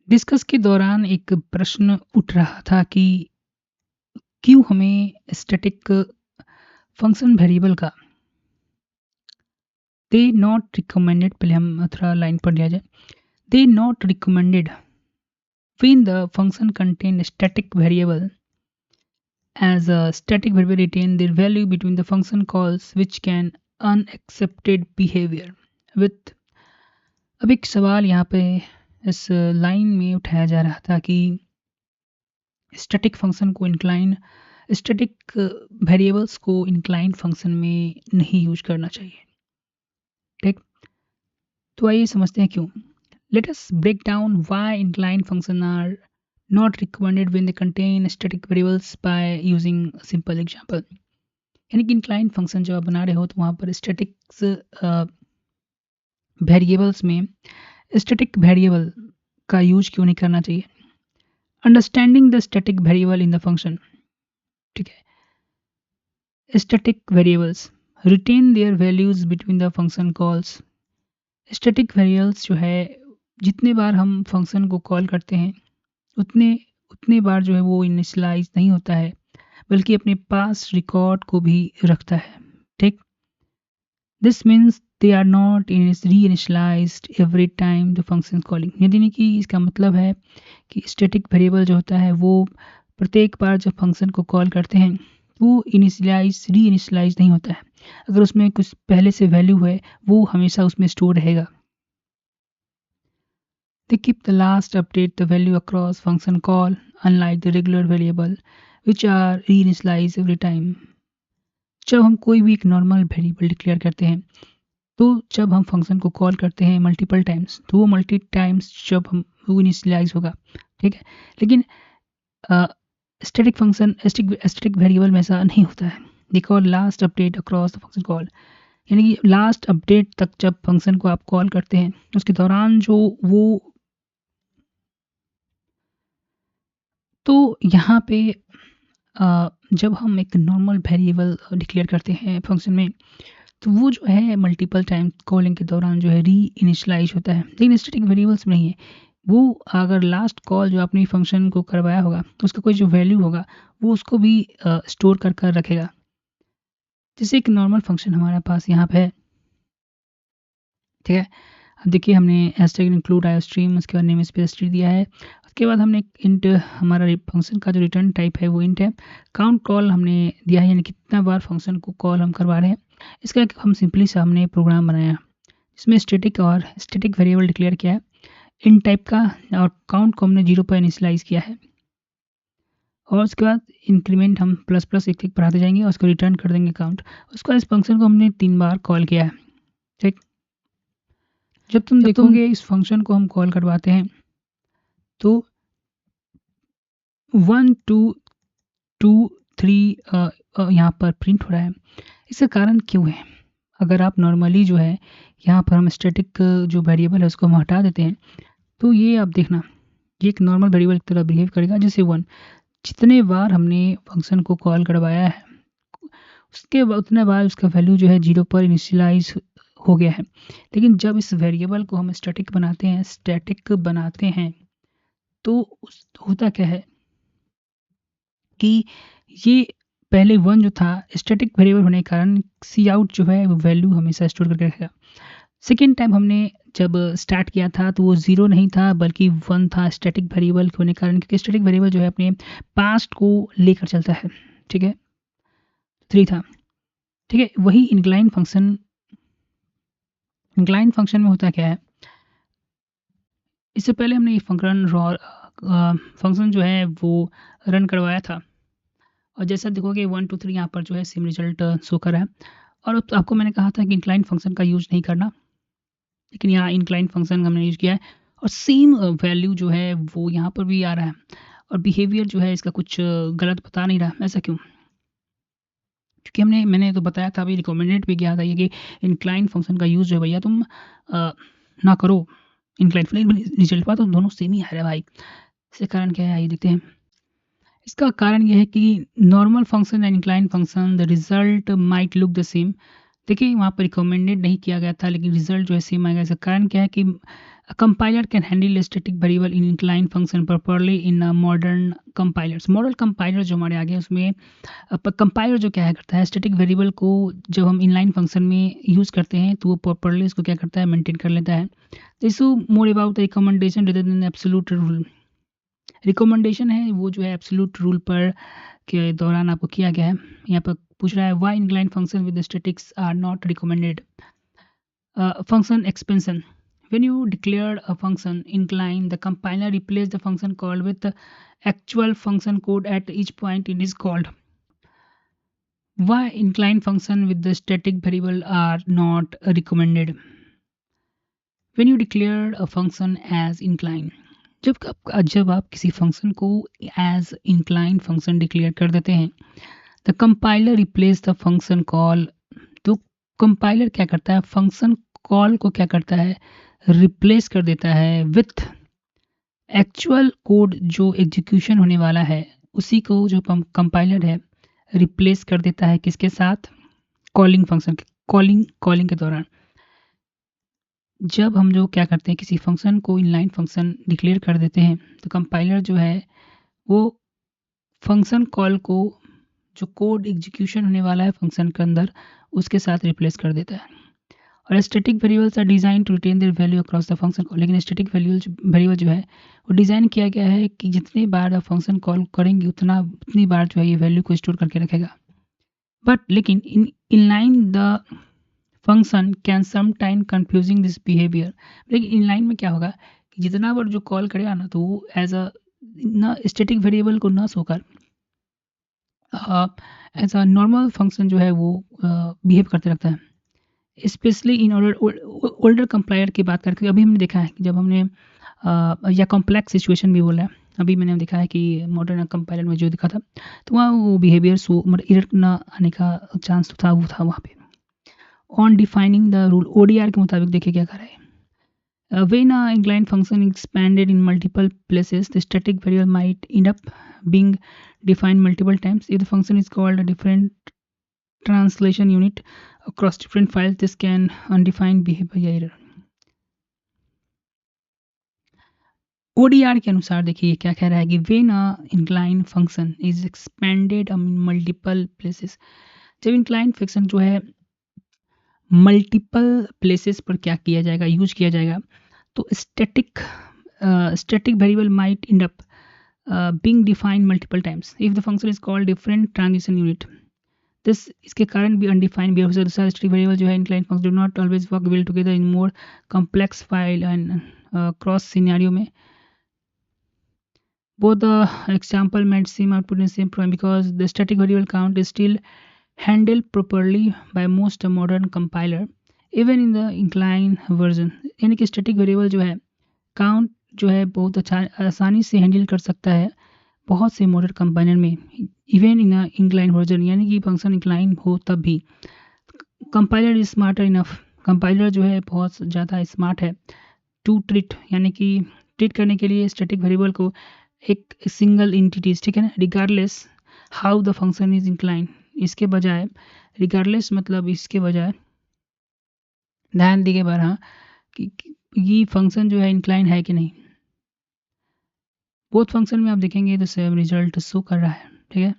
Discuss के दौरान एक प्रश्न उठ रहा था कि क्यों हमें स्टैटिक फंक्शन वेरिएबल का दे नॉट रिकमेंडेड, पहले हम थोड़ा लाइन पढ़ लिया जाए। They not recommended when the function contain static variable as a static variable retain their value between the function calls which can unaccepted behavior with। अब एक सवाल यहाँ पे इस लाइन में उठाया जा रहा था कि स्टैटिक फंक्शन को इंक्लाइन स्टैटिक वेरिएबल्स को इंक्लाइन फंक्शन में नहीं यूज करना चाहिए। ठीक, तो आइए समझते हैं क्यों। Let us break down why inline function are not recommended when they contain static variables by using simple example. यानी कि इंक्लाइन फंक्शन जब आप बना रहे हो तो वहाँ पर स्टैटिक्स वेरिएबल्स में स्टैटिक वेरिएबल का यूज क्यों नहीं करना चाहिए। Understanding the static variable in the function. ठीक है, static variables retain their values between the function calls. Static variables जो है जितने बार हम फंक्शन को कॉल करते हैं उतने उतने बार जो है वो इनिशियलाइज नहीं होता है, बल्कि अपने पास रिकॉर्ड को भी रखता है। ठीक, this means they are not reinitialised every time the function calling. यानी कि इसका मतलब है कि स्टैटिक वेरिएबल जो होता है वो प्रत्येक बार जब फंक्शन को कॉल करते हैं वो री इनिशियलाइज नहीं होता है। अगर उसमें कुछ पहले से वैल्यू है वो हमेशा उसमें स्टोर रहेगा। They keep the last update the value across function call, unlike the regular variable which are reinitialized every time। जब हम कोई भी एक नॉर्मल वेरिएबल डिक्लेयर करते हैं तो जब हम फंक्शन को कॉल करते हैं मल्टीपल टाइम्स तो वो मल्टी टाइम्स जब हम वो इनिशियलाइज होगा। ठीक है, लेकिन स्टैटिक फंक्शन स्टैटिक वेरिएबल में ऐसा नहीं होता है। They call last update across the function call. यानी कि लास्ट अपडेट तक जब फंक्शन को आप कॉल करते हैं उसके दौरान जो वो तो यहाँ पे जब हम एक नॉर्मल वेरिएबल डिक्लेयर करते हैं फंक्शन में तो वो जो है मल्टीपल टाइम कॉलिंग के दौरान जो है री इनिशियलाइज होता है, लेकिन स्टैटिक वेरिएबल्स में नहीं है। वो अगर लास्ट कॉल जो आपने फंक्शन को करवाया होगा तो उसका कोई जो वैल्यू होगा वो उसको भी स्टोर कर कर रखेगा। जैसे एक नॉर्मल फंक्शन हमारे पास यहाँ पे है। ठीक है, अब देखिए हमने हैशटैग इंक्लूड आयो स्ट्रीम, उसके बाद नेम स्पेस स्ट्रीम दिया है। उसके बाद हमने एक इंट, हमारा फंक्शन का जो रिटर्न टाइप है वो इंट है। काउंट कॉल हमने दिया है, यानी कितना बार फंक्शन को कॉल हम करवा रहे हैं। इसका एक हम सिंपली सा हमने प्रोग्राम बनाया इसमें स्टैटिक वेरिएबल डिक्लेयर किया है इंट टाइप का, और काउंट को हमने 0 पर इनिशियलाइज किया है। और उसके बाद इंक्रीमेंट हम प्लस प्लस एक बढ़ाते जाएंगे और उसको रिटर्न कर देंगे काउंट। उसके बाद इस फंक्शन को हमने 3 बार कॉल किया है। ठीक, जब तुम देखोगे इस फंक्शन को हम कॉल करवाते हैं तो 1 2 2 3 यहाँ पर प्रिंट हो रहा है। इसका कारण क्यों है? अगर आप नॉर्मली जो है यहाँ पर हम स्टैटिक जो वेरिएबल है उसको हम हटा देते हैं तो ये आप देखना ये एक नॉर्मल वेरिएबल की तरह बिहेव करेगा। जैसे 1, जितने बार हमने फंक्शन को कॉल करवाया है उसके बाद उतने बार उसका वैल्यू जो है 0 पर इनिशियलाइज हो गया है। लेकिन जब इस वेरिएबल को हम स्टैटिक बनाते हैं तो होता क्या है कि ये पहले 1 जो था स्टैटिक वेरिएबल होने के कारण सी आउट जो है वो वैल्यू हमेशा स्टोर करके रखेगा। सेकेंड टाइम हमने जब स्टार्ट किया था तो वो 0 नहीं था बल्कि 1 था स्टैटिक वेरिएबल होने के कारण, क्योंकि स्टैटिक वेरिएबल जो है अपने पास्ट को लेकर चलता है। ठीक है, 3 था। ठीक है, वही इंक्लाइन फंक्शन में होता क्या है, इससे पहले हमने फंक्शन जो है वो रन करवाया था और जैसा देखोगे 1 2 3 यहाँ पर जो है सेम रिजल्ट शो कर रहा है। और तो आपको मैंने कहा था कि इंक्लाइन फंक्शन का यूज़ नहीं करना, लेकिन यहाँ इंक्लाइन फंक्शन हमने यूज़ किया है और सेम वैल्यू जो है वो यहाँ पर भी आ रहा है और बिहेवियर जो है इसका कुछ गलत बता नहीं रहा। ऐसा क्यों? क्योंकि मैंने तो बताया था, अभी रिकमेंडेड भी किया था ये कि इंक्लाइन फंक्शन का यूज़ जो है भैया तुम ना करो। इंक्लाइन रिजल्ट पर तो दोनों सेम ही आ रहा है भाई। इसका कारण क्या है आइए देखते हैं। इसका कारण यह है कि normal function and incline function the result might look the same, देखिए वहाँ पर रिकमेंडेड नहीं किया गया था, लेकिन रिजल्ट जो है सेम आएगा। इसका कारण क्या है कि compiler can handle static variable in incline function properly in modern compilers. Model compiler जो हमारे आगे उसमें कंपाइलर जो क्या है करता है, स्टैटिक वेरिएबल को जब हम इनलाइन फंक्शन में यूज़ करते हैं तो वो प्रॉपर्ली उसको क्या करता है, मेंटेन कर लेता है। This more about the recommendation rather than absolute rule. Recommendation है वो जो है एब्सोल्यूट रूल पर के दौरान आपको किया गया है। यहाँ पर पूछ रहा है why inline function with statics are not recommended. Function expansion. When you declared a function incline, the compiler replaced the function called with the actual function code at each point it is called. Why incline function with the static variable are not recommended? When you declared a function as incline, जब आप किसी function को as incline function declare कर देते हैं, the compiler replace the function call. तो compiler क्या करता है, फंक्शन कॉल को क्या करता है, रिप्लेस कर देता है विथ एक्चुअल कोड जो एग्जीक्यूशन होने वाला है, उसी को जो कंपाइलर है रिप्लेस कर देता है किसके साथ, कॉलिंग फंक्शन कॉलिंग के दौरान। जब हम जो क्या करते हैं किसी फंक्शन को इनलाइन फंक्शन डिक्लेयर कर देते हैं तो कंपाइलर जो है वो फंक्शन कॉल को जो कोड एग्जीक्यूशन होने वाला है फंक्शन के अंदर उसके साथ रिप्लेस कर देता है। और static variables are design to retain their value across the function call. लेकिन स्टैटिक वेरिएबल जो है वो डिज़ाइन किया गया है कि जितनी बार आप फंक्शन कॉल करेंगे उतनी बार जो है ये वैल्यू को स्टोर करके रखेगा। बट लेकिन inline the function can some time confusing this behaviour. लेकिन इनलाइन में क्या होगा कि जितना बार जो कॉल करेगा ना तो वो एज अ ना स्टैटिक वेरिएबल को ना सोकर एज अ नॉर्मल फंक्शन जो है वो बिहेव करते रहता है। स्पेशली इन ओल्डर कंपाइलर की बात करके अभी हमने देखा है कि जब हमने या कॉम्प्लेक्स सिचुएशन भी बोला है, अभी मैंने देखा है कि मॉडर्न कंपाइलर में जो दिखा था तो वहाँ वो बिहेवियर मतलब एरर ना आने का चांस था, वो था वहाँ पे। On defining the rule, ODR के मुताबिक देखिए क्या कर रहा है। When an inclined function is expanded in multiple places, the static variable might end up being defined multiple times. If the function is called a different translation unit across different files, this can undefined behavior error. ODR के अनुसार देखिए क्या कह रहा है कि when a inclined function is expanded in multiple places, जब inclined function जो है मल्टीपल प्लेसेस पर क्या किया जाएगा, यूज किया जाएगा, तो static variable might and up being defined multiple times if the function is called different transition unit. this इसके कारण भी undefined behavior दूसरा static variable जो है inclined function do not always work well together in more complex file and cross scenario में both the example might seem output in the same program because the static variable count is still handled properly by most modern compiler even in the inclined version। यानी कि static variable जो है count जो है बहुत आसानी से handle कर सकता है बहुत से मॉडर्न कंपाइलर में, इवन इन इंक्लाइन वर्जन, यानी कि फंक्शन इंक्लाइन हो तब भी। Compiler is smarter enough, compiler जो है बहुत ज़्यादा स्मार्ट है टू ट्रीट, यानी कि ट्रीट करने के लिए स्टैटिक वेरिएबल को एक सिंगल एंटिटीज, ठीक है ना, regardless how the function is incline. इसके बजाय रिगार्डलेस मतलब इसके बजाय ध्यान दिए बार हाँ कि ये फंक्शन जो है इंक्लाइन है कि नहीं। बोथ फंक्शन में आप देखेंगे तो सेम रिजल्ट शो कर रहा है, ठीक है।